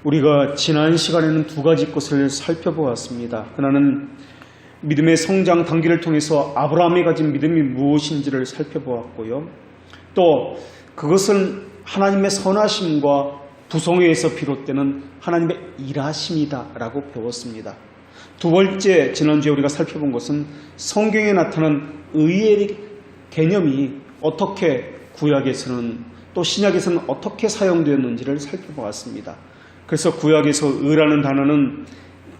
우리가 지난 시간에는 두 가지 것을 살펴보았습니다. 하나는 믿음의 성장 단계를 통해서 아브라함이 가진 믿음이 무엇인지를 살펴보았고요. 또 그것은 하나님의 선하심과 부성회에서 비롯되는 하나님의 일하심이다라고 배웠습니다. 두 번째, 지난주에 우리가 살펴본 것은 성경에 나타난 의의 개념이 어떻게 구약에서는 또 신약에서는 어떻게 사용되었는지를 살펴보았습니다. 그래서 구약에서 의라는 단어는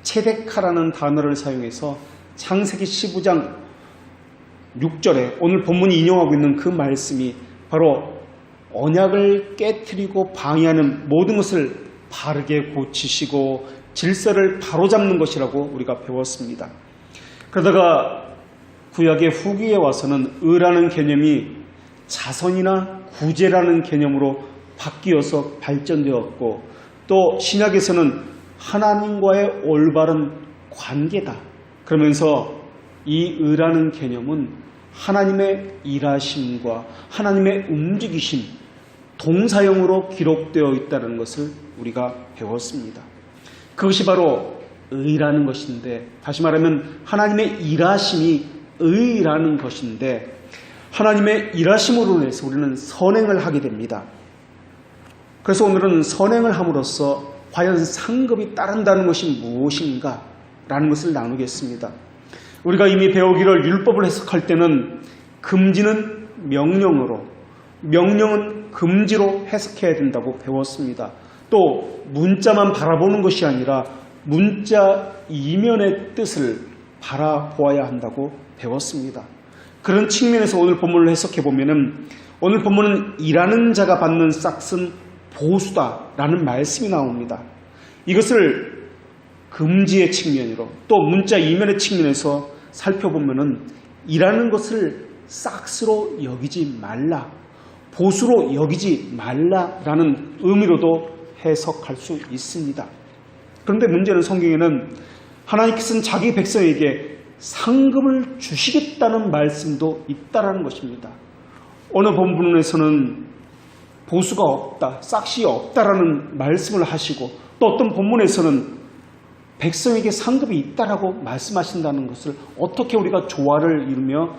체데카라는 단어를 사용해서 창세기 15장 6절에 오늘 본문이 인용하고 있는 그 말씀이 바로 언약을 깨트리고 방해하는 모든 것을 바르게 고치시고 질서를 바로잡는 것이라고 우리가 배웠습니다. 그러다가 구약의 후기에 와서는 의라는 개념이 자선이나 구제라는 개념으로 바뀌어서 발전되었고, 또 신약에서는 하나님과의 올바른 관계다. 그러면서 이 의라는 개념은 하나님의 일하심과 하나님의 움직이심, 동사형으로 기록되어 있다는 것을 우리가 배웠습니다. 그것이 바로 의라는 것인데, 다시 말하면 하나님의 일하심이 의라는 것인데, 하나님의 일하심으로 인해서 우리는 선행을 하게 됩니다. 그래서 오늘은 선행을 함으로써 과연 상급이 따른다는 것이 무엇인가 라는 것을 나누겠습니다. 우리가 이미 배우기를 율법을 해석할 때는 금지는 명령으로, 명령은 금지로 해석해야 된다고 배웠습니다. 또 문자만 바라보는 것이 아니라 문자 이면의 뜻을 바라보아야 한다고 배웠습니다. 그런 측면에서 오늘 본문을 해석해 보면은, 오늘 본문은 일하는 자가 받는 싹은 보수다라는 말씀이 나옵니다. 이것을 금지의 측면으로 또 문자 이면의 측면에서 살펴보면은 일하는 것을 싹스로 여기지 말라, 보수로 여기지 말라라는 의미로도 해석할 수 있습니다. 그런데 문제는 성경에는 하나님께서는 자기 백성에게 상급을 주시겠다는 말씀도 있다라는 것입니다. 어느 본문에서는 보수가 없다, 싹이 없다라는 말씀을 하시고, 또 어떤 본문에서는 백성에게 상급이 있다라고 말씀하신다는 것을 어떻게 우리가 조화를 이루며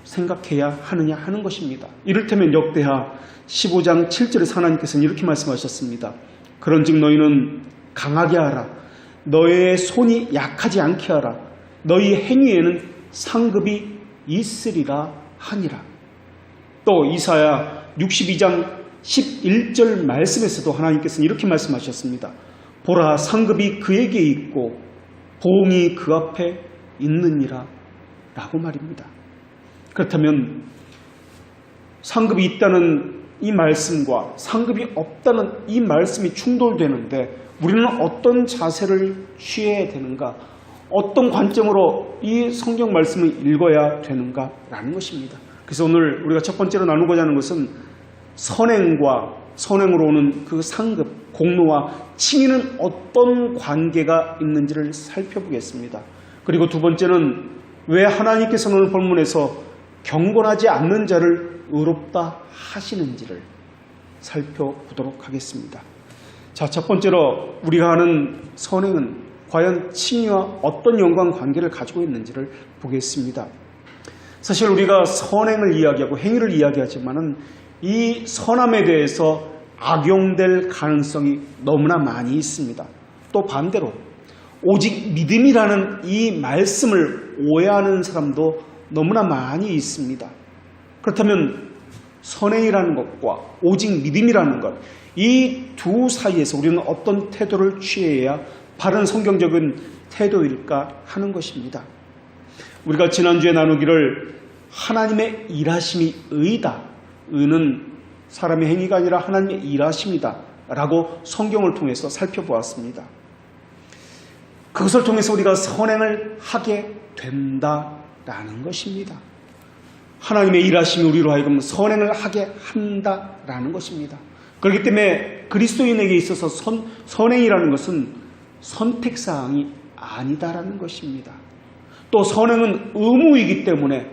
생각해야 하느냐 하는 것입니다. 이를테면 역대하 15장 7절에서 하나님께서는 이렇게 말씀하셨습니다. 그런즉 너희는 강하게 하라, 너의 손이 약하지 않게 하라, 너희 행위에는 상급이 있으리라 하니라. 또 이사야 62장 11절 말씀에서도 하나님께서는 이렇게 말씀하셨습니다. 보라, 상급이 그에게 있고 보응이 그 앞에 있느니라 라고 말입니다. 그렇다면 상급이 있다는 이 말씀과 상급이 없다는 이 말씀이 충돌되는데, 우리는 어떤 자세를 취해야 되는가, 어떤 관점으로 이 성경 말씀을 읽어야 되는가 라는 것입니다. 그래서 오늘 우리가 첫 번째로 나누고자 하는 것은 선행과 선행으로 오는 그 상급, 공로와 칭의는 어떤 관계가 있는지를 살펴보겠습니다. 그리고 두 번째는 왜 하나님께서는 오늘 본문에서 경건하지 않는 자를 의롭다 하시는지를 살펴보도록 하겠습니다. 자, 첫 번째로 우리가 하는 선행은 과연 칭의와 어떤 연관관계를 가지고 있는지를 보겠습니다. 사실 우리가 선행을 이야기하고 행위를 이야기하지만은 이 선함에 대해서 악용될 가능성이 너무나 많이 있습니다. 또 반대로 오직 믿음이라는 이 말씀을 오해하는 사람도 너무나 많이 있습니다. 그렇다면 선행이라는 것과 오직 믿음이라는 것, 이 두 사이에서 우리는 어떤 태도를 취해야 바른 성경적인 태도일까 하는 것입니다. 우리가 지난주에 나누기를 하나님의 일하심이 의다, 의는 사람의 행위가 아니라 하나님의 일하심이다 라고 성경을 통해서 살펴보았습니다. 그것을 통해서 우리가 선행을 하게 된다라는 것입니다. 하나님의 일하심이 우리로 하여금 선행을 하게 한다라는 것입니다. 그렇기 때문에 그리스도인에게 있어서 선행이라는 것은 선택사항이 아니다라는 것입니다. 또 선행은 의무이기 때문에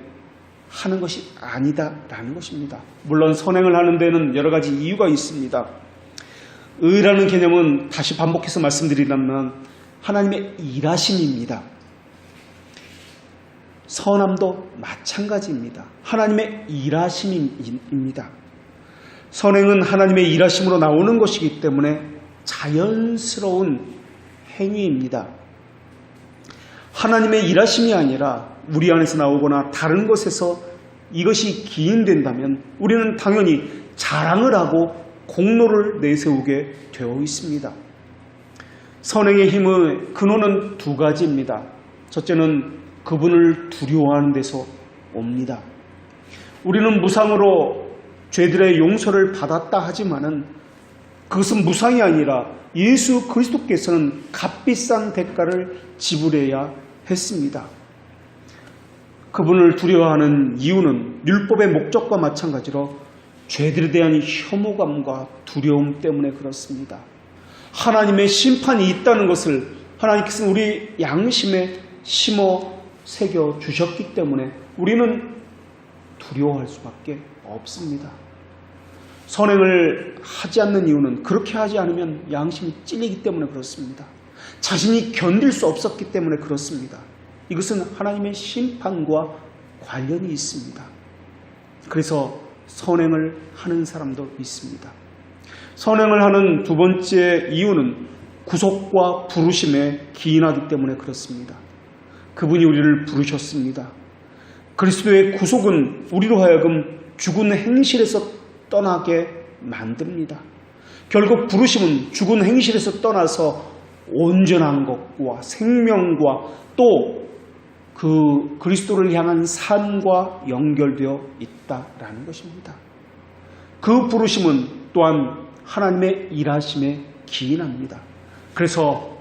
하는 것이 아니다라는 것입니다. 물론 선행을 하는 데는 여러 가지 이유가 있습니다. 의라는 개념은 다시 반복해서 말씀드리려면 하나님의 일하심입니다. 선함도 마찬가지입니다. 하나님의 일하심입니다. 선행은 하나님의 일하심으로 나오는 것이기 때문에 자연스러운 행위입니다. 하나님의 일하심이 아니라 우리 안에서 나오거나 다른 것에서 이것이 기인된다면 우리는 당연히 자랑을 하고 공로를 내세우게 되어 있습니다. 선행의 힘의 근원은 두 가지입니다. 첫째는 그분을 두려워하는 데서 옵니다. 우리는 무상으로 죄들의 용서를 받았다 하지만은 그것은 무상이 아니라 예수 그리스도께서는 값비싼 대가를 지불해야 했습니다. 그분을 두려워하는 이유는 율법의 목적과 마찬가지로 죄들에 대한 혐오감과 두려움 때문에 그렇습니다. 하나님의 심판이 있다는 것을 하나님께서는 우리 양심에 심어 새겨 주셨기 때문에 우리는 두려워할 수밖에 없습니다. 선행을 하지 않는 이유는 그렇게 하지 않으면 양심이 찔리기 때문에 그렇습니다. 자신이 견딜 수 없었기 때문에 그렇습니다. 이것은 하나님의 심판과 관련이 있습니다. 그래서 선행을 하는 사람도 있습니다. 선행을 하는 두 번째 이유는 구속과 부르심에 기인하기 때문에 그렇습니다. 그분이 우리를 부르셨습니다. 그리스도의 구속은 우리로 하여금 죽은 행실에서 떠나게 만듭니다. 결국 부르심은 죽은 행실에서 떠나서 온전한 것과 생명과 또 그 그리스도를 향한 삶과 연결되어 있다라는 것입니다. 그 부르심은 또한 하나님의 일하심에 기인합니다. 그래서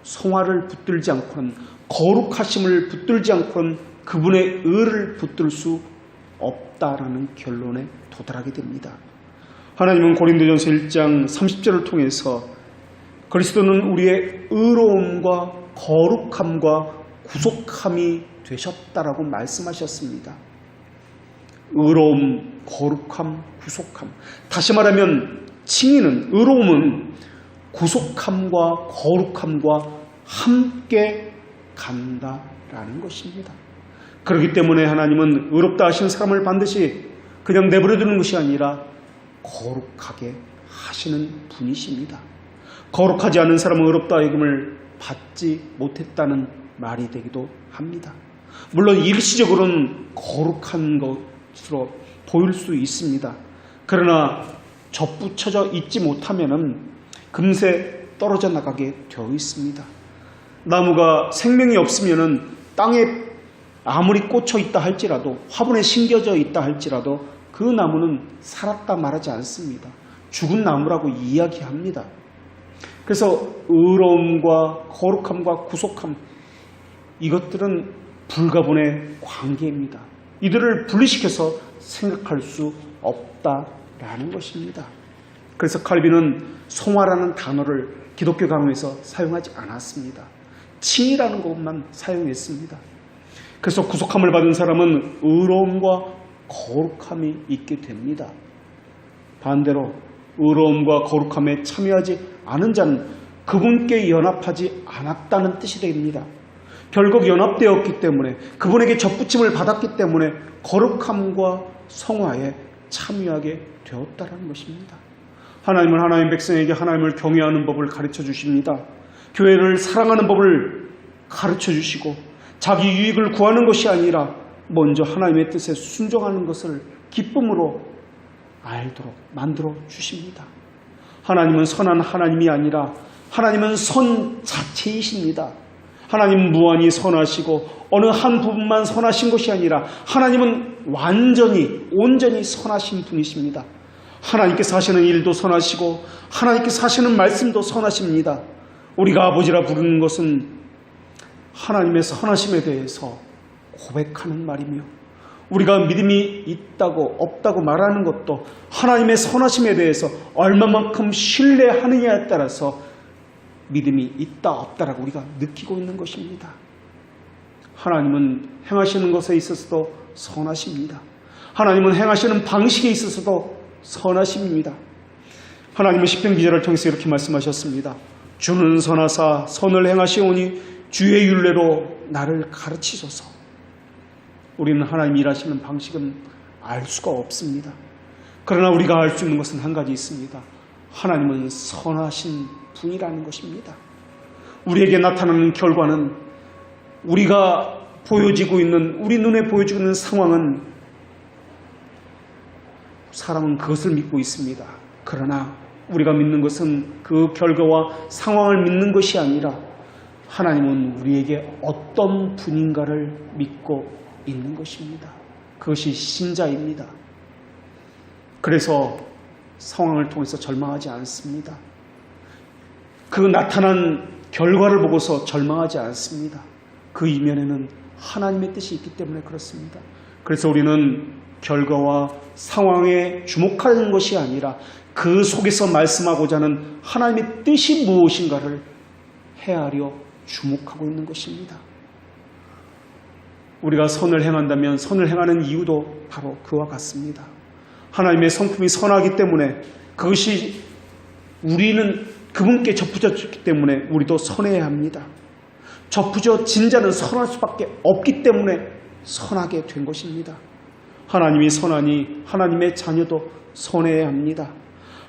성화를 붙들지 않고는 거룩하심을 붙들지 않고는 그분의 의를 붙들 수 없다라는 결론에 도달하게 됩니다. 하나님은 고린도전서 1장 30절을 통해서 그리스도는 우리의 의로움과 거룩함과 구속함이 되셨다라고 말씀하셨습니다. 의로움, 거룩함, 구속함. 다시 말하면 칭의는, 의로움은 구속함과 거룩함과 함께 간다라는 것입니다. 그렇기 때문에 하나님은 의롭다 하신 사람을 반드시 그냥 내버려두는 것이 아니라 거룩하게 하시는 분이십니다. 거룩하지 않은 사람은 의롭다 하심을 받지 못했다는 말이 되기도 합니다. 물론 일시적으로는 거룩한 것으로 보일 수 있습니다. 그러나 접붙여져 있지 못하면 금세 떨어져 나가게 되어 있습니다. 나무가 생명이 없으면 땅에 아무리 꽂혀 있다 할지라도 화분에 심겨져 있다 할지라도 그 나무는 살았다 말하지 않습니다. 죽은 나무라고 이야기합니다. 그래서 의로움과 거룩함과 구속함 이것들은 불가분의 관계입니다. 이들을 분리시켜서 생각할 수 없다라는 것입니다. 그래서 칼빈은 성화라는 단어를 기독교 강요에서 사용하지 않았습니다. 칭이라는 것만 사용했습니다. 그래서 구속함을 받은 사람은 의로움과 거룩함이 있게 됩니다. 반대로 의로움과 거룩함에 참여하지 않은 자는 그분께 연합하지 않았다는 뜻이 됩니다. 결국 연합되었기 때문에 그분에게 접붙임을 받았기 때문에 거룩함과 성화에 참여하게 되었다는 것입니다. 하나님은 하나님 백성에게 하나님을 경외하는 법을 가르쳐 주십니다. 교회를 사랑하는 법을 가르쳐 주시고 자기 유익을 구하는 것이 아니라 먼저 하나님의 뜻에 순종하는 것을 기쁨으로 알도록 만들어 주십니다. 하나님은 선한 하나님이 아니라 하나님은 선 자체이십니다. 하나님은 무한히 선하시고 어느 한 부분만 선하신 것이 아니라 하나님은 온전히 선하신 분이십니다. 하나님께서 하시는 일도 선하시고 하나님께서 하시는 말씀도 선하십니다. 우리가 아버지라 부르는 것은 하나님의 선하심에 대해서 고백하는 말이며 우리가 믿음이 있다고 없다고 말하는 것도 하나님의 선하심에 대해서 얼마만큼 신뢰하느냐에 따라서 믿음이 있다 없다라고 우리가 느끼고 있는 것입니다. 하나님은 행하시는 것에 있어서도 선하십니다. 하나님은 행하시는 방식에 있어서도 선하십니다. 하나님은 시편 기자를 통해서 이렇게 말씀하셨습니다. 주는 선하사 선을 행하시오니 주의 율례로 나를 가르치소서. 우리는 하나님이 일하시는 방식은 알 수가 없습니다. 그러나 우리가 알 수 있는 것은 한 가지 있습니다. 하나님은 선하신 분이라는 것입니다. 우리에게 나타나는 결과는 우리가 보여지고 있는, 우리 눈에 보여지고 있는 상황은 사람은 그것을 믿고 있습니다. 그러나 우리가 믿는 것은 그 결과와 상황을 믿는 것이 아니라 하나님은 우리에게 어떤 분인가를 믿고 있는 것입니다. 그것이 신자입니다. 그래서 상황을 통해서 절망하지 않습니다. 그 나타난 결과를 보고서 절망하지 않습니다. 그 이면에는 하나님의 뜻이 있기 때문에 그렇습니다. 그래서 우리는 결과와 상황에 주목하는 것이 아니라 그 속에서 말씀하고자 하는 하나님의 뜻이 무엇인가를 헤아려 주목하고 있는 것입니다. 우리가 선을 행한다면 선을 행하는 이유도 바로 그와 같습니다. 하나님의 성품이 선하기 때문에 그것이 우리는 그분께 접붙였기 때문에 우리도 선해야 합니다. 접붙여진 자는 선할 수밖에 없기 때문에 선하게 된 것입니다. 하나님이 선하니 하나님의 자녀도 선해야 합니다.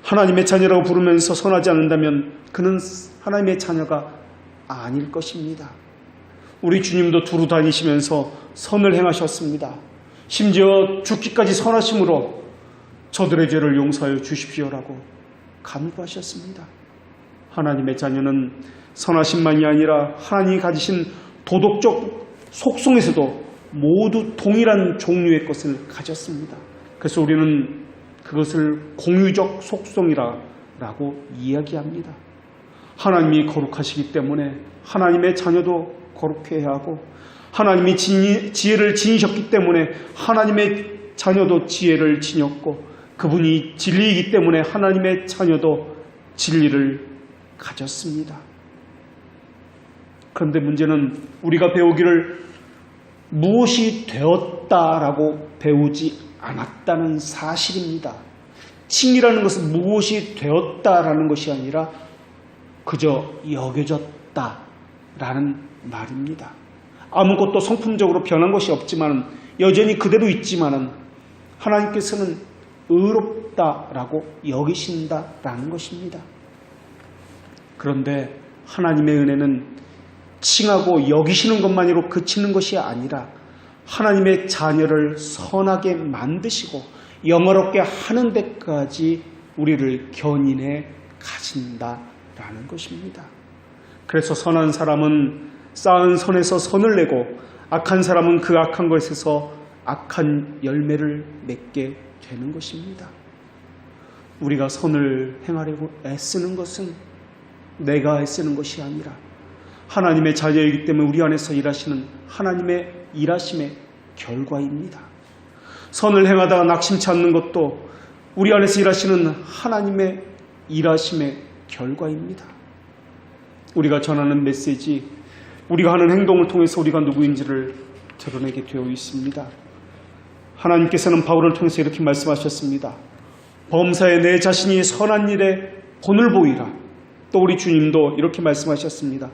하나님의 자녀라고 부르면서 선하지 않는다면 그는 하나님의 자녀가 아닐 것입니다. 우리 주님도 두루 다니시면서 선을 행하셨습니다. 심지어 죽기까지 선하심으로 저들의 죄를 용서하여 주십시오라고 간구하셨습니다. 하나님의 자녀는 선하심만이 아니라 하나님이 가지신 도덕적 속성에서도 모두 동일한 종류의 것을 가졌습니다. 그래서 우리는 그것을 공유적 속성이라고 이야기합니다. 하나님이 거룩하시기 때문에 하나님의 자녀도 거룩해야 하고, 하나님이 지혜를 지니셨기 때문에 하나님의 자녀도 지혜를 지녔고, 그분이 진리이기 때문에 하나님의 자녀도 진리를 가졌습니다. 그런데 문제는 우리가 배우기를 무엇이 되었다라고 배우지 않았다는 사실입니다. 칭이라는 것은 무엇이 되었다라는 것이 아니라 그저 여겨졌다라는 말입니다. 아무것도 성품적으로 변한 것이 없지만 여전히 그대로 있지만 하나님께서는 의롭다라고 여기신다라는 것입니다. 그런데 하나님의 은혜는 칭하고 여기시는 것만으로 그치는 것이 아니라 하나님의 자녀를 선하게 만드시고 영화롭게 하는 데까지 우리를 견인해 가신다라는 것입니다. 그래서 선한 사람은 쌓은 선에서 선을 내고 악한 사람은 그 악한 것에서 악한 열매를 맺게 되는 것입니다. 우리가 선을 행하려고 애쓰는 것은 내가 애쓰는 것이 아니라 하나님의 자녀이기 때문에 우리 안에서 일하시는 하나님의 일하심의 결과입니다. 선을 행하다가 낙심치 않는 것도 우리 안에서 일하시는 하나님의 일하심의 결과입니다. 우리가 전하는 메시지, 우리가 하는 행동을 통해서 우리가 누구인지를 드러내게 되어 있습니다. 하나님께서는 바울을 통해서 이렇게 말씀하셨습니다. 범사에 내 자신이 선한 일에 본을 보이라. 또 우리 주님도 이렇게 말씀하셨습니다.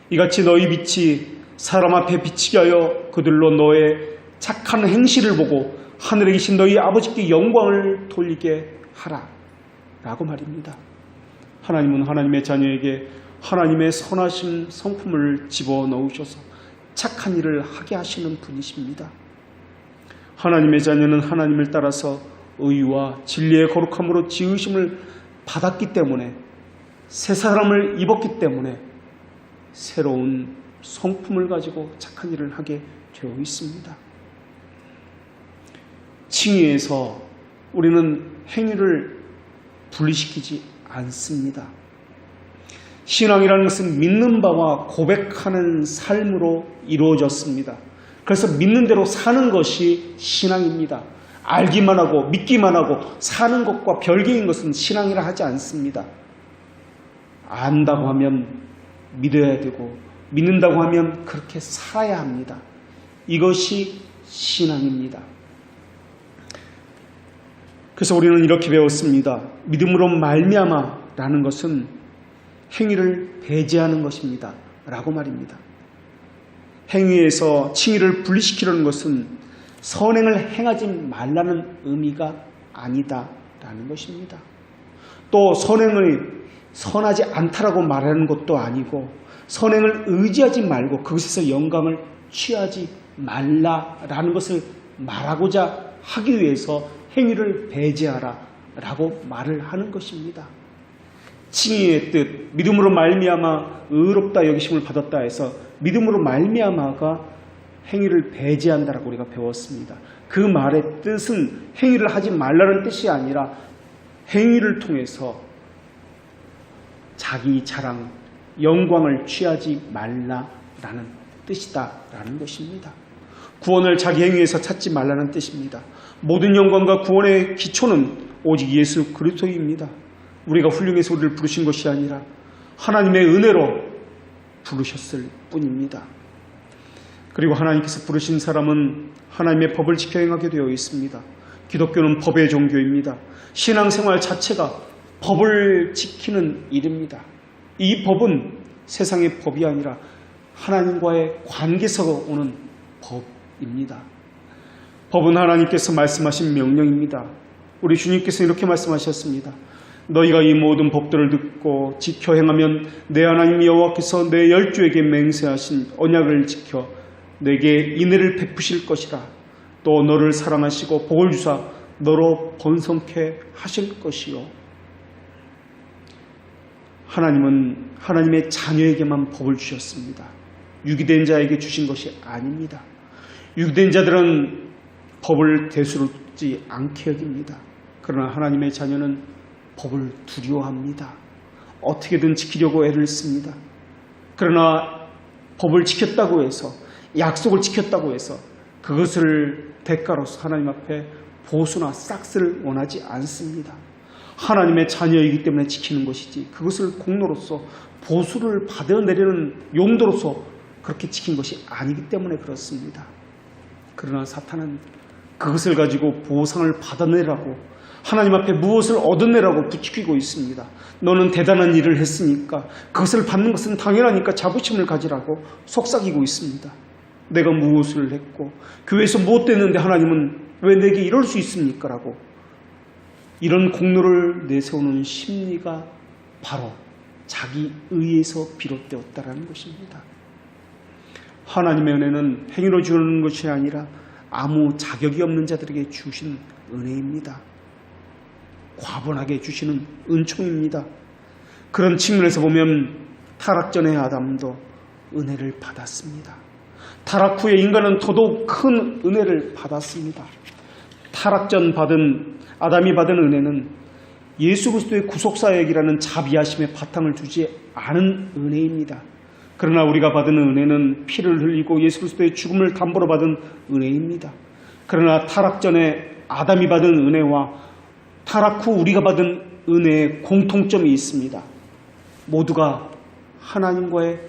이같이 너희 빛이 사람 앞에 비치게 하여 그들로 너의 착한 행실을 보고 하늘에 계신 너희 아버지께 영광을 돌리게 하라 라고 말입니다. 하나님은 하나님의 자녀에게 하나님의 선하신 성품을 집어넣으셔서 착한 일을 하게 하시는 분이십니다. 하나님의 자녀는 하나님을 따라서 의와 진리의 거룩함으로 지으심을 받았기 때문에, 새 사람을 입었기 때문에 새로운 성품을 가지고 착한 일을 하게 되어 있습니다. 칭의에서 우리는 행위를 분리시키지 않습니다. 신앙이라는 것은 믿는 바와 고백하는 삶으로 이루어졌습니다. 그래서 믿는 대로 사는 것이 신앙입니다. 알기만 하고 믿기만 하고 사는 것과 별개인 것은 신앙이라 하지 않습니다. 안다고 하면 믿어야 되고 믿는다고 하면 그렇게 살아야 합니다. 이것이 신앙입니다. 그래서 우리는 이렇게 배웠습니다. 믿음으로 말미암아라는 것은 행위를 배제하는 것입니다. 라고 말입니다. 행위에서 칭의를 분리시키려는 것은 선행을 행하지 말라는 의미가 아니다라는 것입니다. 또 선행을 선하지 않다라고 말하는 것도 아니고 선행을 의지하지 말고 그것에서 영광을 취하지 말라라는 것을 말하고자 하기 위해서 행위를 배제하라라고 말을 하는 것입니다. 칭의의 뜻, 믿음으로 말미암아 의롭다 여기심을 받았다 해서 믿음으로 말미암아가 행위를 배제한다라고 우리가 배웠습니다. 그 말의 뜻은 행위를 하지 말라는 뜻이 아니라 행위를 통해서 자기 자랑, 영광을 취하지 말라라는 뜻이다라는 것입니다. 구원을 자기 행위에서 찾지 말라는 뜻입니다. 모든 영광과 구원의 기초는 오직 예수 그리스도입니다. 우리가 훌륭해서 우리를 부르신 것이 아니라 하나님의 은혜로 부르셨을 뿐입니다. 그리고 하나님께서 부르신 사람은 하나님의 법을 지켜 행하게 되어 있습니다. 기독교는 법의 종교입니다. 신앙생활 자체가 법을 지키는 일입니다. 이 법은 세상의 법이 아니라 하나님과의 관계에서 오는 법입니다. 법은 하나님께서 말씀하신 명령입니다. 우리 주님께서 이렇게 말씀하셨습니다. 너희가 이 모든 법들을 듣고 지켜 행하면 내 하나님 여호와께서 내 열조에게 맹세하신 언약을 지켜 내게 인애를 베푸실 것이라. 또 너를 사랑하시고 복을 주사 너로 번성케 하실 것이요. 하나님은 하나님의 자녀에게만 법을 주셨습니다. 유기된 자에게 주신 것이 아닙니다. 유기된 자들은 법을 대수롭지 않게 여깁니다. 그러나 하나님의 자녀는 법을 두려워합니다. 어떻게든 지키려고 애를 씁니다. 그러나 법을 지켰다고 해서 약속을 지켰다고 해서 그것을 대가로서 하나님 앞에 보수나 싹스를 원하지 않습니다. 하나님의 자녀이기 때문에 지키는 것이지 그것을 공로로서 보수를 받아내려는 용도로서 그렇게 지킨 것이 아니기 때문에 그렇습니다. 그러나 사탄은 그것을 가지고 보상을 받아내라고 하나님 앞에 무엇을 얻어내라고 부추기고 있습니다. 너는 대단한 일을 했으니까 그것을 받는 것은 당연하니까 자부심을 가지라고 속삭이고 있습니다. 내가 무엇을 했고 교회에서 무엇 됐는데 하나님은 왜 내게 이럴 수 있습니까? 라고 이런 공로를 내세우는 심리가 바로 자기 의에서 비롯되었다는 것입니다. 하나님의 은혜는 행위로 주는 것이 아니라 아무 자격이 없는 자들에게 주신 은혜입니다. 과분하게 주시는 은총입니다. 그런 측면에서 보면 타락 전의 아담도 은혜를 받았습니다. 타락 후에 인간은 더더욱 큰 은혜를 받았습니다. 타락 전 아담이 받은 은혜는 예수 그리스도의 구속사역이라는 자비하심에 바탕을 두지 않은 은혜입니다. 그러나 우리가 받은 은혜는 피를 흘리고 예수 그리스도의 죽음을 담보로 받은 은혜입니다. 그러나 타락 전에 아담이 받은 은혜와 타락 후 우리가 받은 은혜의 공통점이 있습니다. 모두가 하나님과의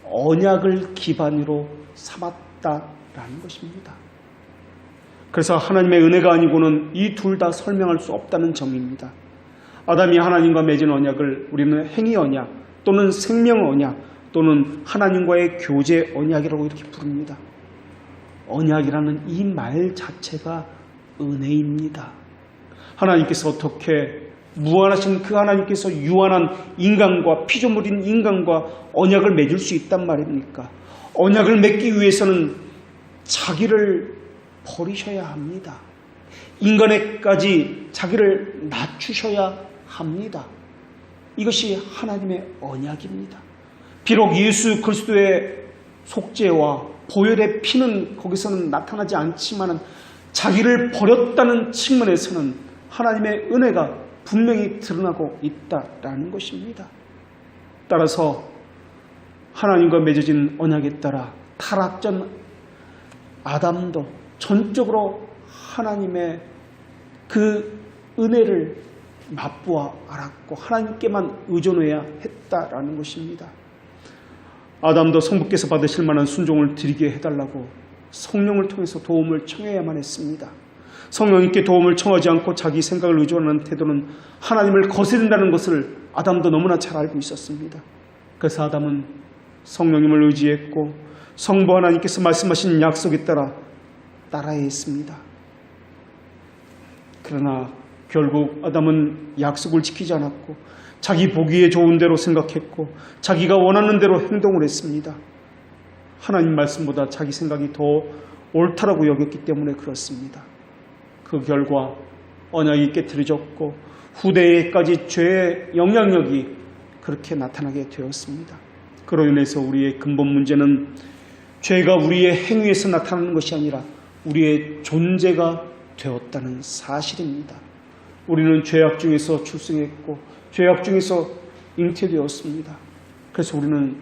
언약을 기반으로 삼았다라는 것입니다. 그래서 하나님의 은혜가 아니고는 이 둘 다 설명할 수 없다는 점입니다. 아담이 하나님과 맺은 언약을 우리는 행위 언약 또는 생명 언약 또는 하나님과의 교제 언약이라고 이렇게 부릅니다. 언약이라는 이 말 자체가 은혜입니다. 하나님께서 어떻게 무한하신 그 하나님께서 유한한 인간과 피조물인 인간과 언약을 맺을 수 있단 말입니까? 언약을 맺기 위해서는 자기를 버리셔야 합니다. 인간에까지 자기를 낮추셔야 합니다. 이것이 하나님의 언약입니다. 비록 예수 그리스도의 속죄와 보혈의 피는 거기서는 나타나지 않지만 자기를 버렸다는 측면에서는 하나님의 은혜가 분명히 드러나고 있다라는 것입니다. 따라서 하나님과 맺어진 언약에 따라 타락 전 아담도 전적으로 하나님의 그 은혜를 맛보아 알았고 하나님께만 의존해야 했다라는 것입니다. 아담도 성부께서 받으실 만한 순종을 드리게 해달라고 성령을 통해서 도움을 청해야만 했습니다. 성령님께 도움을 청하지 않고 자기 생각을 의존하는 태도는 하나님을 거스른다는 것을 아담도 너무나 잘 알고 있었습니다. 그래서 아담은 성령님을 의지했고 성부 하나님께서 말씀하신 약속에 따라야 했습니다. 그러나 결국 아담은 약속을 지키지 않았고 자기 보기에 좋은 대로 생각했고 자기가 원하는 대로 행동을 했습니다. 하나님 말씀보다 자기 생각이 더 옳다라고 여겼기 때문에 그렇습니다. 그 결과 언약이 깨트려졌고 후대에까지 죄의 영향력이 그렇게 나타나게 되었습니다. 그로 인해서 우리의 근본 문제는 죄가 우리의 행위에서 나타나는 것이 아니라 우리의 존재가 되었다는 사실입니다. 우리는 죄악 중에서 출생했고 죄악 중에서 잉태되었습니다. 그래서 우리는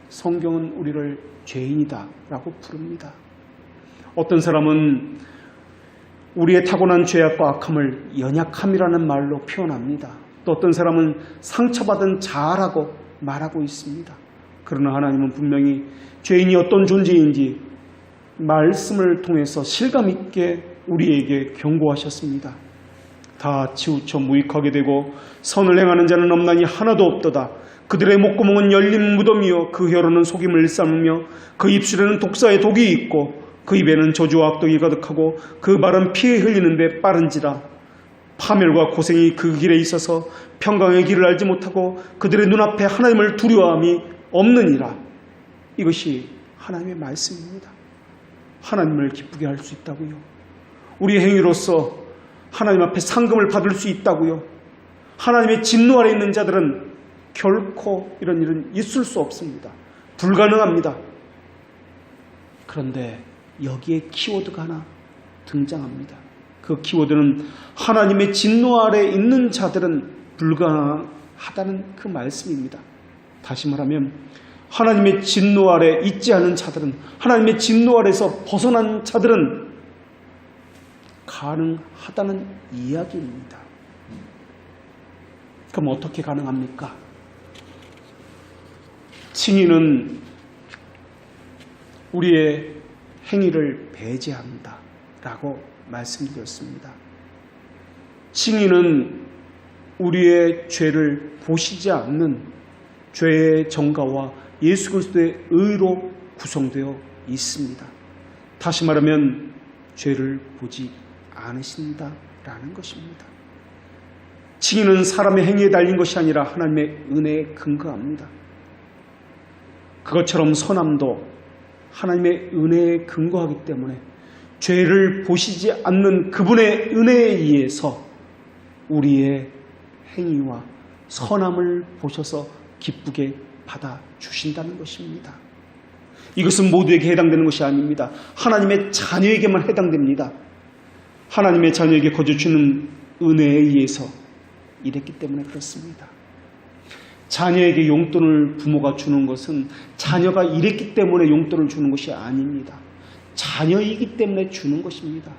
성경은 우리를 죄인이다 라고 부릅니다. 어떤 사람은 우리의 타고난 죄악과 악함을 연약함이라는 말로 표현합니다. 또 어떤 사람은 상처받은 자아라고 말하고 있습니다. 그러나 하나님은 분명히 죄인이 어떤 존재인지 말씀을 통해서 실감 있게 우리에게 경고하셨습니다. 다 치우쳐 무익하게 되고 선을 행하는 자는 없나니 하나도 없도다. 그들의 목구멍은 열린 무덤이요 그 혀로는 속임을 일삼으며 그 입술에는 독사의 독이 있고 그 입에는 저주와 악독이 가득하고 그 말은 피에 흘리는데 빠른지라. 파멸과 고생이 그 길에 있어서 평강의 길을 알지 못하고 그들의 눈앞에 하나님을 두려워함이 없느니라. 이것이 하나님의 말씀입니다. 하나님을 기쁘게 할 수 있다고요. 우리의 행위로서 하나님 앞에 상금을 받을 수 있다고요. 하나님의 진노 아래 있는 자들은 결코 이런 일은 있을 수 없습니다. 불가능합니다. 그런데 여기에 키워드가 하나 등장합니다. 그 키워드는 하나님의 진노 아래 있는 자들은 불가능하다는 그 말씀입니다. 다시 말하면 하나님의 진노 아래 있지 않은 자들은, 하나님의 진노 아래서 벗어난 자들은 가능하다는 이야기입니다. 그럼 어떻게 가능합니까? 칭의는 우리의 행위를 배제한다 라고 말씀드렸습니다. 칭의는 우리의 죄를 보시지 않는 죄의 정가와 예수 그리스도의 의로 구성되어 있습니다. 다시 말하면 죄를 보지 않으신다라는 것입니다. 칭의는 사람의 행위에 달린 것이 아니라 하나님의 은혜에 근거합니다. 그것처럼 선함도 하나님의 은혜에 근거하기 때문에 죄를 보시지 않는 그분의 은혜에 의해서 우리의 행위와 선함을 보셔서 기쁘게 받아주신다는 것입니다. 이것은 모두에게 해당되는 것이 아닙니다. 하나님의 자녀에게만 해당됩니다. 하나님의 자녀에게 거저주는 은혜에 의해서 이랬기 때문에 그렇습니다. 자녀에게 용돈을 부모가 주는 것은 자녀가 이랬기 때문에 용돈을 주는 것이 아닙니다. 자녀이기 때문에 주는 것입니다.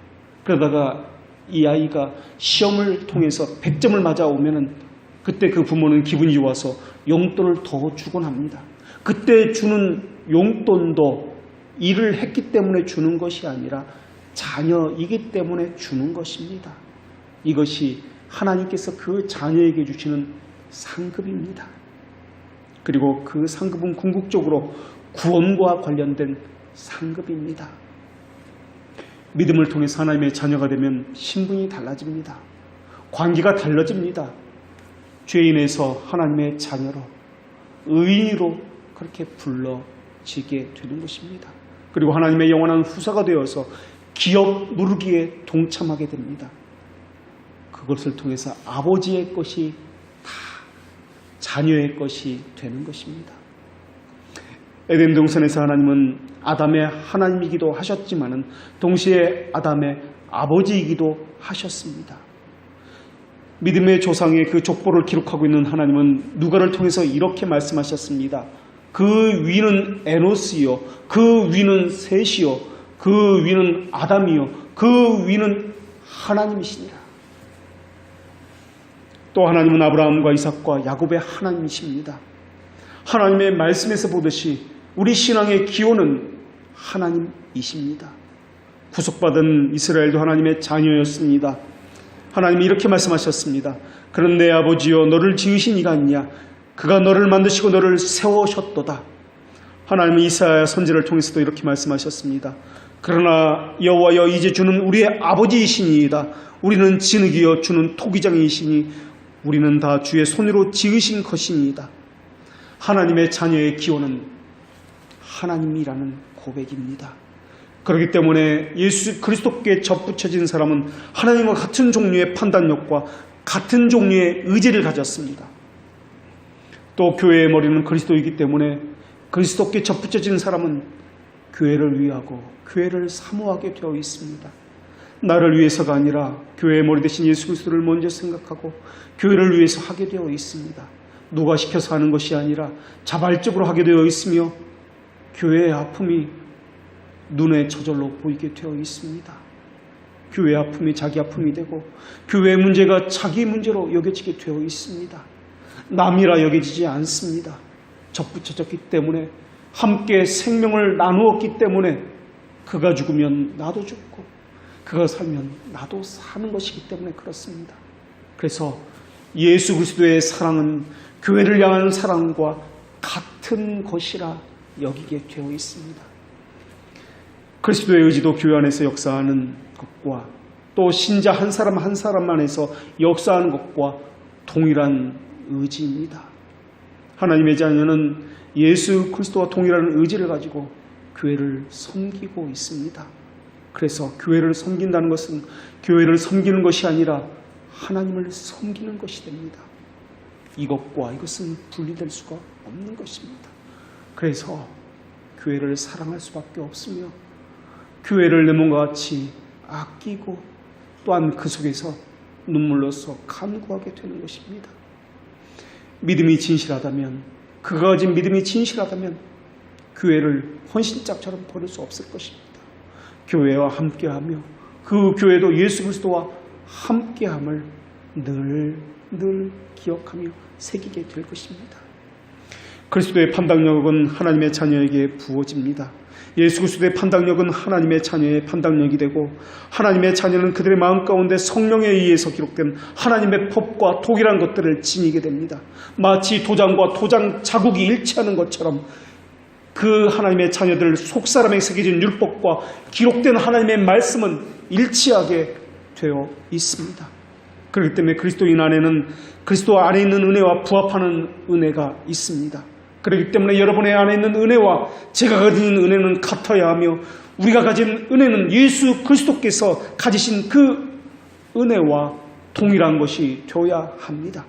그러다가 이 아이가 시험을 통해서 100점을 맞아오면 그때 그 부모는 기분이 좋아서 용돈을 더 주곤 합니다. 그때 주는 용돈도 일을 했기 때문에 주는 것이 아니라 자녀이기 때문에 주는 것입니다. 이것이 하나님께서 그 자녀에게 주시는 상급입니다. 그리고 그 상급은 궁극적으로 구원과 관련된 상급입니다. 믿음을 통해서 하나님의 자녀가 되면 신분이 달라집니다. 관계가 달라집니다. 죄인에서 하나님의 자녀로, 의인으로 그렇게 불러지게 되는 것입니다. 그리고 하나님의 영원한 후사가 되어서 기업 누르기에 동참하게 됩니다. 그것을 통해서 아버지의 것이 다 자녀의 것이 되는 것입니다. 에덴 동산에서 하나님은 아담의 하나님이기도 하셨지만은 동시에 아담의 아버지이기도 하셨습니다. 믿음의 조상의 그 족보를 기록하고 있는 하나님은 누가를 통해서 이렇게 말씀하셨습니다. 그 위는 에노스요, 그 위는 셋이요, 그 위는 아담이요, 그 위는 하나님이시니라. 또 하나님은 아브라함과 이삭과 야곱의 하나님이십니다. 하나님의 말씀에서 보듯이 우리 신앙의 기원은 하나님이십니다. 구속받은 이스라엘도 하나님의 자녀였습니다. 하나님이 이렇게 말씀하셨습니다. 그런 내 아버지여 너를 지으신 이가 있냐? 그가 너를 만드시고 너를 세우셨도다. 하나님은 이사야 선지를 통해서도 이렇게 말씀하셨습니다. 그러나 여호와여 이제 주는 우리의 아버지이시니이다. 우리는 진흙이여 주는 토기장이시니 우리는 다 주의 손으로 지으신 것이니이다. 하나님의 자녀의 기원은 하나님이라는 고백입니다. 그렇기 때문에 예수 그리스도께 접붙여진 사람은 하나님과 같은 종류의 판단력과 같은 종류의 의지를 가졌습니다. 또 교회의 머리는 그리스도이기 때문에 그리스도께 접붙여진 사람은 교회를 위하고 교회를 사모하게 되어 있습니다. 나를 위해서가 아니라 교회의 머리 대신 예수 그리스도를 먼저 생각하고 교회를 위해서 하게 되어 있습니다. 누가 시켜서 하는 것이 아니라 자발적으로 하게 되어 있으며 교회의 아픔이 눈에 저절로 보이게 되어 있습니다. 교회의 아픔이 자기 아픔이 되고 교회의 문제가 자기 문제로 여겨지게 되어 있습니다. 남이라 여겨지지 않습니다. 접붙여졌기 때문에 함께 생명을 나누었기 때문에 그가 죽으면 나도 죽고 그가 살면 나도 사는 것이기 때문에 그렇습니다. 그래서 예수 그리스도의 사랑은 교회를 향한 사랑과 같은 것이라 여기게 되어 있습니다. 그리스도의 의지도 교회 안에서 역사하는 것과 또 신자 한 사람 한 사람 안에서 역사하는 것과 동일한 의지입니다. 하나님의 자녀는 예수 그리스도와 동일한 의지를 가지고 교회를 섬기고 있습니다. 그래서 교회를 섬긴다는 것은 교회를 섬기는 것이 아니라 하나님을 섬기는 것이 됩니다. 이것과 이것은 분리될 수가 없는 것입니다. 그래서 교회를 사랑할 수밖에 없으며 교회를 내 몸과 같이 아끼고 또한 그 속에서 눈물로써 간구하게 되는 것입니다. 믿음이 진실하다면 그가 가진 믿음이 진실하다면 교회를 헌신짝처럼 버릴 수 없을 것입니다. 교회와 함께하며 그 교회도 예수 그리스도와 함께함을 늘 기억하며 새기게 될 것입니다. 그리스도의 판단력은 하나님의 자녀에게 부어집니다. 예수 그리스도의 판단력은 하나님의 자녀의 판단력이 되고 하나님의 자녀는 그들의 마음 가운데 성령에 의해서 기록된 하나님의 법과 독이란 것들을 지니게 됩니다. 마치 도장과 도장 자국이 일치하는 것처럼 그 하나님의 자녀들 속사람에 새겨진 율법과 기록된 하나님의 말씀은 일치하게 되어 있습니다. 그렇기 때문에 그리스도인 안에는 그리스도 안에 있는 은혜와 부합하는 은혜가 있습니다. 그렇기 때문에 여러분의 안에 있는 은혜와 제가 가진 은혜는 같아야 하며 우리가 가진 은혜는 예수 그리스도께서 가지신 그 은혜와 동일한 것이 되어야 합니다.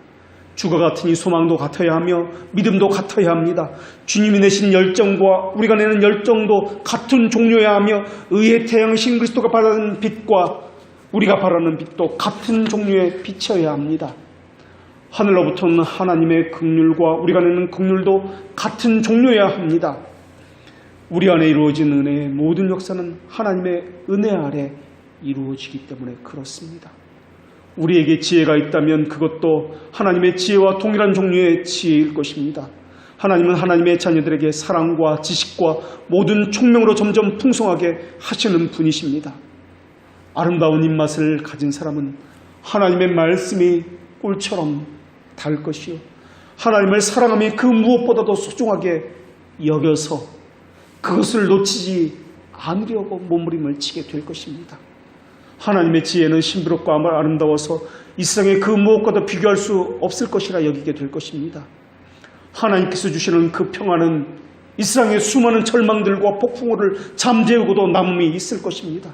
주가 같으니 소망도 같아야 하며 믿음도 같아야 합니다. 주님이 내신 열정과 우리가 내는 열정도 같은 종류여야 하며 의의 태양이신 그리스도가 바라는 빛과 우리가 바라는 빛도 같은 종류의 빛이어야 합니다. 하늘로부터는 하나님의 긍휼과 우리가 내는 긍휼도 같은 종류여야 합니다. 우리 안에 이루어진 은혜의 모든 역사는 하나님의 은혜 아래 이루어지기 때문에 그렇습니다. 우리에게 지혜가 있다면 그것도 하나님의 지혜와 동일한 종류의 지혜일 것입니다. 하나님은 하나님의 자녀들에게 사랑과 지식과 모든 총명으로 점점 풍성하게 하시는 분이십니다. 아름다운 입맛을 가진 사람은 하나님의 말씀이 꿀처럼 달 것이요 하나님을 사랑하며 그 무엇보다도 소중하게 여겨서 그것을 놓치지 않으려고 몸부림을 치게 될 것입니다. 하나님의 지혜는 신비롭고 아름다워서 이 세상에 그 무엇과도 비교할 수 없을 것이라 여기게 될 것입니다. 하나님께서 주시는 그 평안은 이 세상의 수많은 절망들과 폭풍우를 잠재우고도 남음이 있을 것입니다.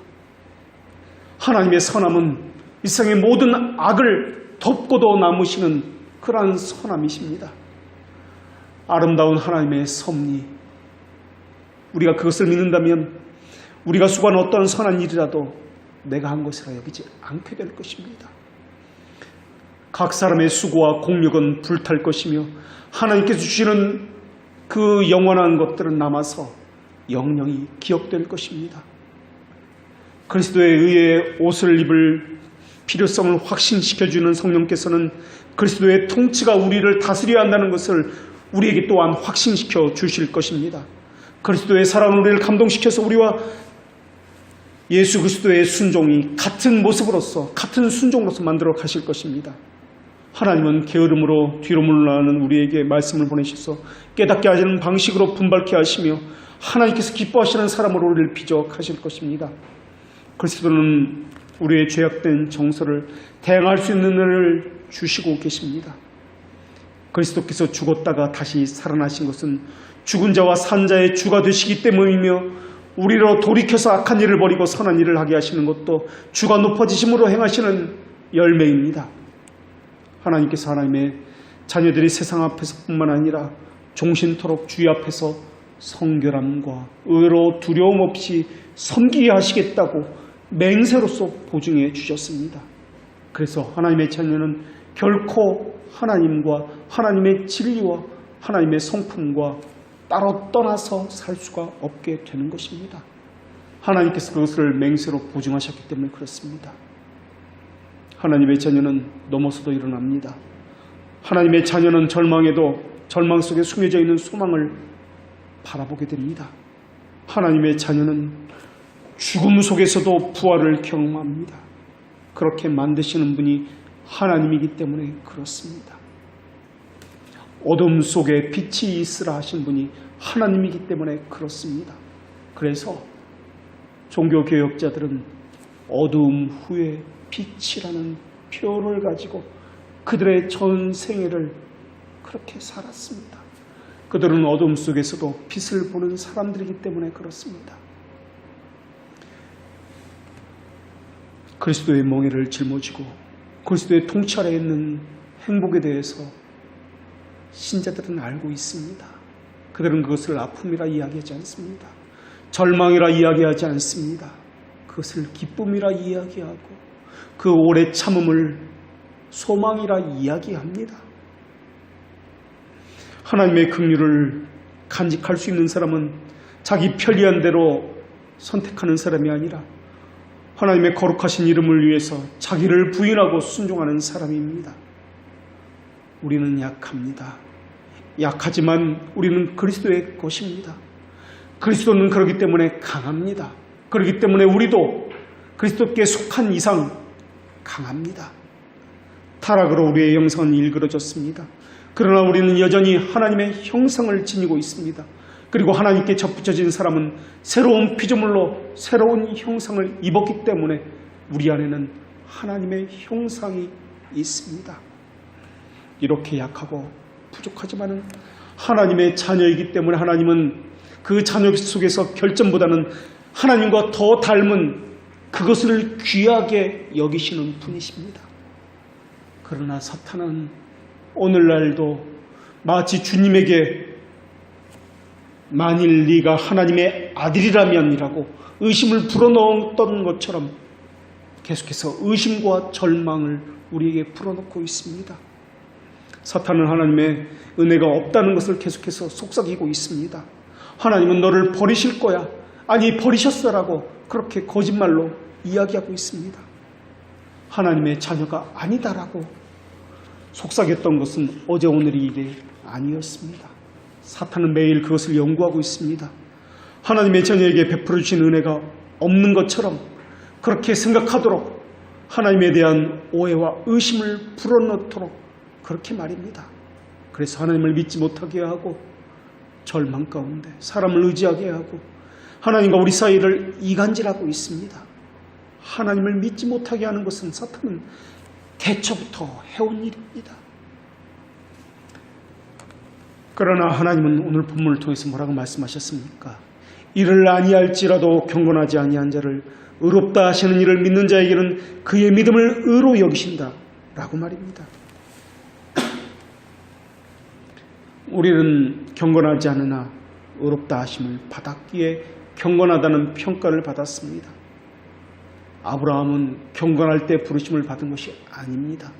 하나님의 선함은 이 세상의 모든 악을 덮고도 남으시는 그러한 선함이십니다. 아름다운 하나님의 섭리, 우리가 그것을 믿는다면 우리가 수고한 어떤 선한 일이라도 내가 한 것이라 여기지 않게 될 것입니다. 각 사람의 수고와 공력은 불탈 것이며 하나님께서 주시는 그 영원한 것들은 남아서 영영이 기억될 것입니다. 그리스도에 의해 옷을 입을 필요성을 확신시켜주는 성령께서는 그리스도의 통치가 우리를 다스려야 한다는 것을 우리에게 또한 확신시켜 주실 것입니다. 그리스도의 사랑은 우리를 감동시켜서 우리와 예수 그리스도의 순종이 같은 모습으로서 같은 순종으로서 만들어 가실 것입니다. 하나님은 게으름으로 뒤로 물러나는 우리에게 말씀을 보내셔서 깨닫게 하시는 방식으로 분발케 하시며 하나님께서 기뻐하시는 사람으로 우리를 빚어가실 것입니다. 그리스도는 우리의 죄악된 정서를 대항할 수 있는 은혜를 주시고 계십니다. 그리스도께서 죽었다가 다시 살아나신 것은 죽은 자와 산 자의 주가 되시기 때문이며 우리로 돌이켜서 악한 일을 버리고 선한 일을 하게 하시는 것도 주가 높아지심으로 행하시는 열매입니다. 하나님께서 하나님의 자녀들이 세상 앞에서뿐만 아니라 종신토록 주의 앞에서 성결함과 의로 두려움 없이 섬기게 하시겠다고 맹세로서 보증해 주셨습니다. 그래서 하나님의 자녀는 결코 하나님과 하나님의 진리와 하나님의 성품과 따로 떠나서 살 수가 없게 되는 것입니다. 하나님께서 그것을 맹세로 보증하셨기 때문에 그렇습니다. 하나님의 자녀는 넘어서도 일어납니다. 하나님의 자녀는 절망에도 절망 속에 숨겨져 있는 소망을 바라보게 됩니다. 하나님의 자녀는 죽음 속에서도 부활을 경험합니다. 그렇게 만드시는 분이 하나님이기 때문에 그렇습니다. 어둠 속에 빛이 있으라 하신 분이 하나님이기 때문에 그렇습니다. 그래서 종교개혁자들은 어두움 후에 빛이라는 표를 가지고 그들의 전 생애를 그렇게 살았습니다. 그들은 어둠 속에서도 빛을 보는 사람들이기 때문에 그렇습니다. 그리스도의 멍에를 짊어지고 그리스도의 통치 아래에 있는 행복에 대해서 신자들은 알고 있습니다. 그들은 그것을 아픔이라 이야기하지 않습니다. 절망이라 이야기하지 않습니다. 그것을 기쁨이라 이야기하고 그 오래 참음을 소망이라 이야기합니다. 하나님의 긍휼을 간직할 수 있는 사람은 자기 편리한 대로 선택하는 사람이 아니라 하나님의 거룩하신 이름을 위해서 자기를 부인하고 순종하는 사람입니다. 우리는 약합니다. 약하지만 우리는 그리스도의 것입니다. 그리스도는 그렇기 때문에 강합니다. 그렇기 때문에 우리도 그리스도께 속한 이상 강합니다. 타락으로 우리의 영성은 일그러졌습니다. 그러나 우리는 여전히 하나님의 형상을 지니고 있습니다. 그리고 하나님께 접붙여진 사람은 새로운 피조물로 새로운 형상을 입었기 때문에 우리 안에는 하나님의 형상이 있습니다. 이렇게 약하고 부족하지만 하나님의 자녀이기 때문에 하나님은 그 자녀 속에서 결점보다는 하나님과 더 닮은 그것을 귀하게 여기시는 분이십니다. 그러나 사탄은 오늘날도 마치 주님에게 만일 네가 하나님의 아들이라면이라고 의심을 불어넣었던 것처럼 계속해서 의심과 절망을 우리에게 불어넣고 있습니다. 사탄은 하나님의 은혜가 없다는 것을 계속해서 속삭이고 있습니다. 하나님은 너를 버리실 거야. 아니 버리셨어라고 그렇게 거짓말로 이야기하고 있습니다. 하나님의 자녀가 아니다라고 속삭였던 것은 어제 오늘의 일이 아니었습니다. 사탄은 매일 그것을 연구하고 있습니다. 하나님의 자녀에게 베풀어 주신 은혜가 없는 것처럼 그렇게 생각하도록 하나님에 대한 오해와 의심을 불어넣도록 그렇게 말입니다. 그래서 하나님을 믿지 못하게 하고 절망 가운데 사람을 의지하게 하고 하나님과 우리 사이를 이간질하고 있습니다. 하나님을 믿지 못하게 하는 것은 사탄은 대초부터 해온 일입니다. 그러나 하나님은 오늘 본문을 통해서 뭐라고 말씀하셨습니까? 이를 아니할지라도 경건하지 아니한 자를 의롭다 하시는 이를 믿는 자에게는 그의 믿음을 의로 여기신다 라고 말입니다. 우리는 경건하지 않으나 의롭다 하심을 받았기에 경건하다는 평가를 받았습니다. 아브라함은 경건할 때 부르심을 받은 것이 아닙니다.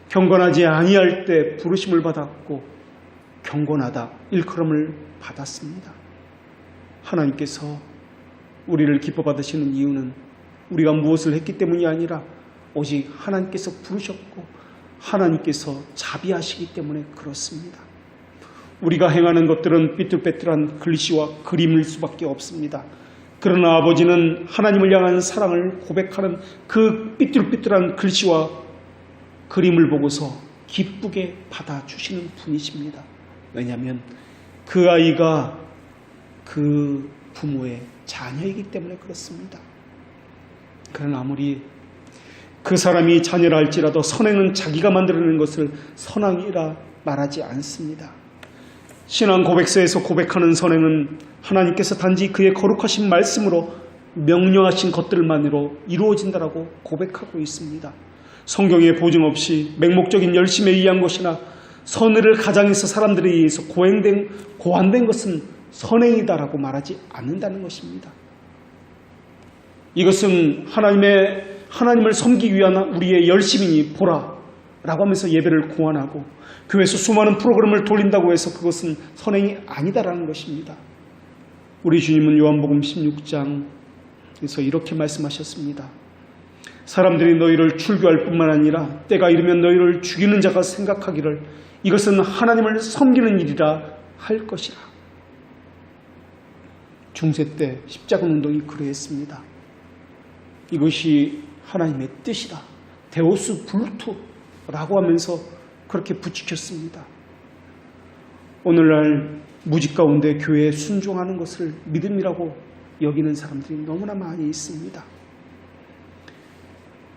경건하지 아니할 때 부르심을 받았고 경건하다 일컬음을 받았습니다. 하나님께서 우리를 기뻐 받으시는 이유는 우리가 무엇을 했기 때문이 아니라 오직 하나님께서 부르셨고 하나님께서 자비하시기 때문에 그렇습니다. 우리가 행하는 것들은 삐뚤빼뚤한 글씨와 그림일 수밖에 없습니다. 그러나 아버지는 하나님을 향한 사랑을 고백하는 그 삐뚤삐뚤한 글씨와 그림을 보고서 기쁘게 받아주시는 분이십니다. 왜냐하면 그 아이가 그 부모의 자녀이기 때문에 그렇습니다. 그러나 아무리 그 사람이 자녀라 할지라도 선행은 자기가 만들어낸 것을 선행이라 말하지 않습니다. 신앙 고백서에서 고백하는 선행은 하나님께서 단지 그의 거룩하신 말씀으로 명령하신 것들만으로 이루어진다라고 고백하고 있습니다. 성경에 보증 없이 맹목적인 열심에 의한 것이나 선의를 가장해서 사람들에 의해서 고안된 것은 선행이다라고 말하지 않는다는 것입니다. 이것은 하나님을 섬기기 위한 우리의 열심이니 보라 라고 하면서 예배를 고안하고 교회에서 수많은 프로그램을 돌린다고 해서 그것은 선행이 아니다라는 것입니다. 우리 주님은 요한복음 16장에서 이렇게 말씀하셨습니다. 사람들이 너희를 출교할 뿐만 아니라 때가 이르면 너희를 죽이는 자가 생각하기를 이것은 하나님을 섬기는 일이라 할 것이라. 중세 때 십자군 운동이 그러했습니다. 이것이 하나님의 뜻이다. 데오스 불투라고 하면서 그렇게 부추겼습니다. 오늘날 무직 가운데 교회에 순종하는 것을 믿음이라고 여기는 사람들이 너무나 많이 있습니다.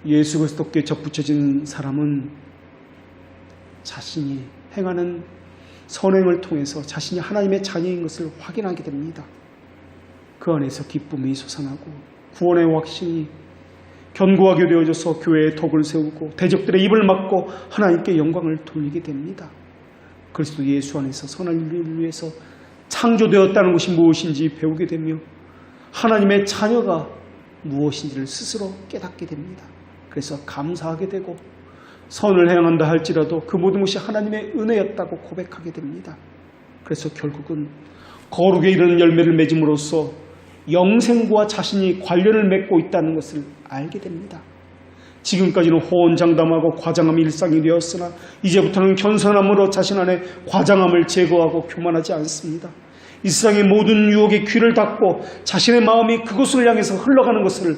예수 그리스도께 접붙여진 사람은 자신이 행하는 선행을 통해서 자신이 하나님의 자녀인 것을 확인하게 됩니다. 그 안에서 기쁨이 솟아나고 구원의 확신이 견고하게 되어져서 교회의 덕을 세우고 대적들의 입을 막고 하나님께 영광을 돌리게 됩니다. 그리스도 예수 안에서 선한 일을 위해서 창조되었다는 것이 무엇인지 배우게 되며 하나님의 자녀가 무엇인지를 스스로 깨닫게 됩니다. 그래서 감사하게 되고 선을 행한다 할지라도 그 모든 것이 하나님의 은혜였다고 고백하게 됩니다. 그래서 결국은 거룩에 이르는 열매를 맺음으로써 영생과 자신이 관련을 맺고 있다는 것을 알게 됩니다. 지금까지는 호언장담하고 과장함이 일상이 되었으나 이제부터는 겸손함으로 자신 안에 과장함을 제거하고 교만하지 않습니다. 이 세상의 모든 유혹에 귀를 닫고 자신의 마음이 그곳을 향해서 흘러가는 것을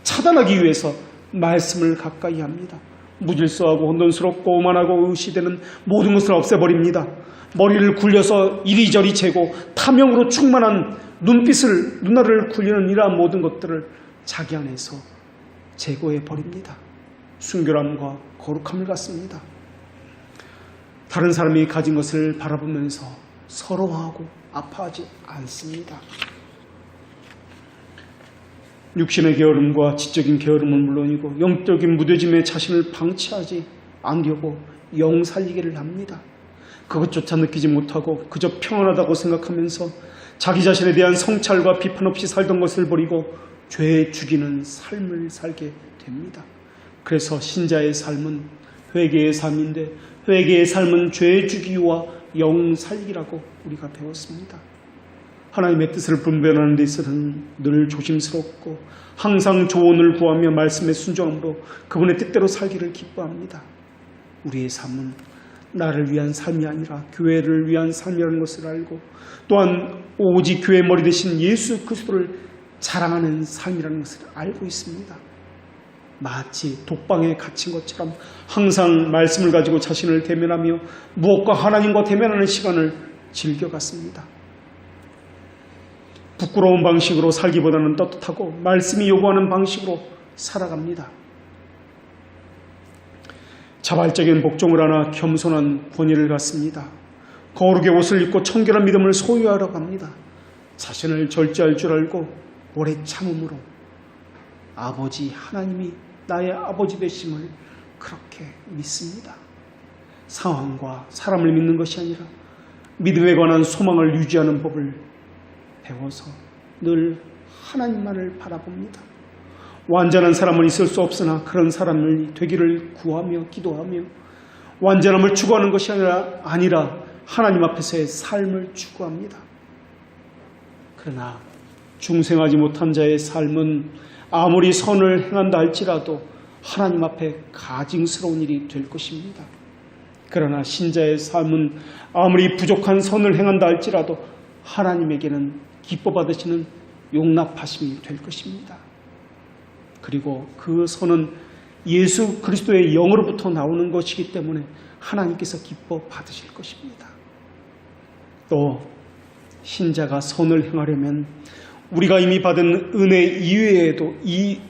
차단하기 위해서 말씀을 가까이 합니다. 무질서하고 혼돈스럽고 오만하고 의시되는 모든 것을 없애버립니다. 머리를 굴려서 이리저리 재고 탐욕으로 충만한 눈알을 굴리는 이러한 모든 것들을 자기 안에서 제거해 버립니다. 순결함과 거룩함을 갖습니다. 다른 사람이 가진 것을 바라보면서 서러워하고 아파하지 않습니다. 육신의 게으름과 지적인 게으름은 물론이고 영적인 무뎌짐에 자신을 방치하지 않으려고 영 살리기를 합니다. 그것조차 느끼지 못하고 그저 평안하다고 생각하면서 자기 자신에 대한 성찰과 비판 없이 살던 것을 버리고 죄에 죽이는 삶을 살게 됩니다. 그래서 신자의 삶은 회개의 삶인데 회개의 삶은 죄 죽이와 영 살기라고 우리가 배웠습니다. 하나님의 뜻을 분별하는 데 있어서는 늘 조심스럽고 항상 조언을 구하며 말씀에 순종함으로 그분의 뜻대로 살기를 기뻐합니다. 우리의 삶은 나를 위한 삶이 아니라 교회를 위한 삶이라는 것을 알고 또한 오직 교회 머리 대신 예수 그리스도를 자랑하는 삶이라는 것을 알고 있습니다. 마치 독방에 갇힌 것처럼 항상 말씀을 가지고 자신을 대면하며 무엇과 하나님과 대면하는 시간을 즐겨갔습니다. 부끄러운 방식으로 살기보다는 떳떳하고 말씀이 요구하는 방식으로 살아갑니다. 자발적인 복종을 하나 겸손한 권위를 갖습니다. 거룩의 옷을 입고 청결한 믿음을 소유하려고 합니다. 자신을 절제할 줄 알고 오래 참음으로 아버지 하나님이 나의 아버지 되심을 그렇게 믿습니다. 상황과 사람을 믿는 것이 아니라 믿음에 관한 소망을 유지하는 법을 배워서 늘 하나님만을 바라봅니다. 완전한 사람은 있을 수 없으나 그런 사람을 되기를 구하며 기도하며 완전함을 추구하는 것이 아니라 하나님 앞에서의 삶을 추구합니다. 그러나 중생하지 못한 자의 삶은 아무리 선을 행한다 할지라도 하나님 앞에 가증스러운 일이 될 것입니다. 그러나 신자의 삶은 아무리 부족한 선을 행한다 할지라도 하나님에게는 기뻐 받으시는 용납하심이 될 것입니다. 그리고 그 선은 예수 그리스도의 영으로부터 나오는 것이기 때문에 하나님께서 기뻐 받으실 것입니다. 또 신자가 선을 행하려면 우리가 이미 받은 은혜 이외에도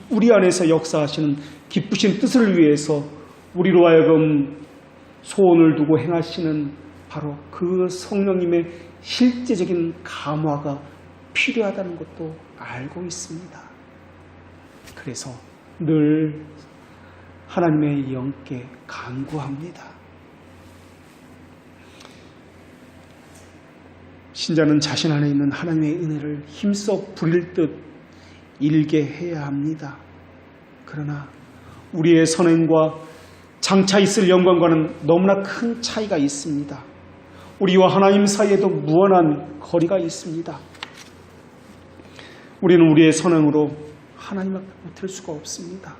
우리 안에서 역사하시는 기쁘신 뜻을 위해서 우리로 하여금 소원을 두고 행하시는 바로 그 성령님의 실제적인 감화가 필요하다는 것도 알고 있습니다. 그래서 늘 하나님의 영께 간구합니다. 신자는 자신 안에 있는 하나님의 은혜를 힘써 부릴 듯 일게 해야 합니다. 그러나 우리의 선행과 장차 있을 영광과는 너무나 큰 차이가 있습니다. 우리와 하나님 사이에도 무한한 거리가 있습니다. 우리는 우리의 선행으로 하나님 앞에 붙을 수가 없습니다.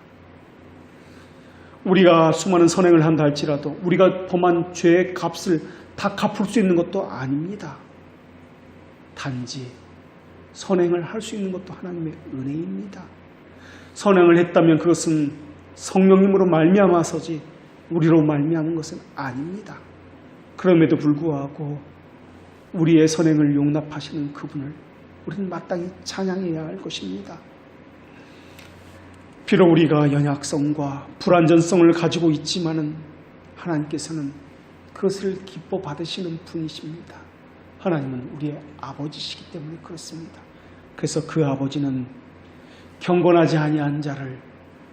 우리가 수많은 선행을 한다 할지라도 우리가 범한 죄의 값을 다 갚을 수 있는 것도 아닙니다. 단지 선행을 할 수 있는 것도 하나님의 은혜입니다. 선행을 했다면 그것은 성령님으로 말미암아서지 우리로 말미암은 것은 아닙니다. 그럼에도 불구하고 우리의 선행을 용납하시는 그분을 우리는 마땅히 찬양해야 할 것입니다. 비록 우리가 연약성과 불완전성을 가지고 있지만은 하나님께서는 그것을 기뻐 받으시는 분이십니다. 하나님은 우리의 아버지시기 때문에 그렇습니다. 그래서 그 아버지는 경건하지 아니한 자를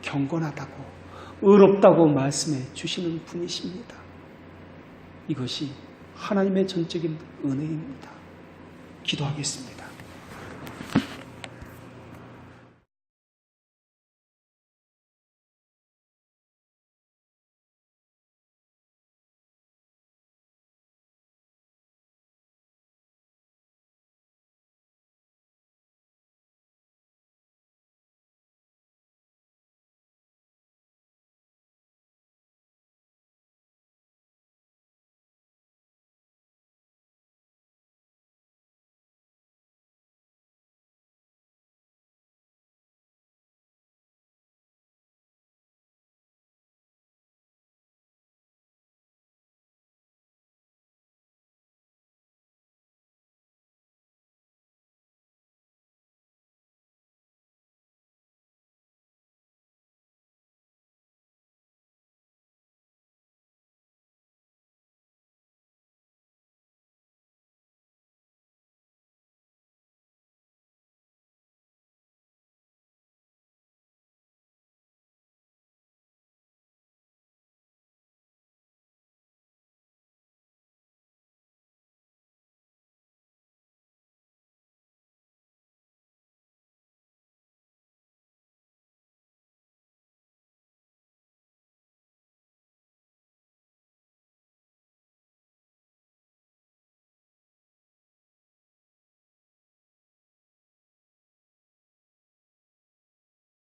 경건하다고 의롭다고 말씀해 주시는 분이십니다. 이것이 하나님의 전적인 은혜입니다. 기도하겠습니다.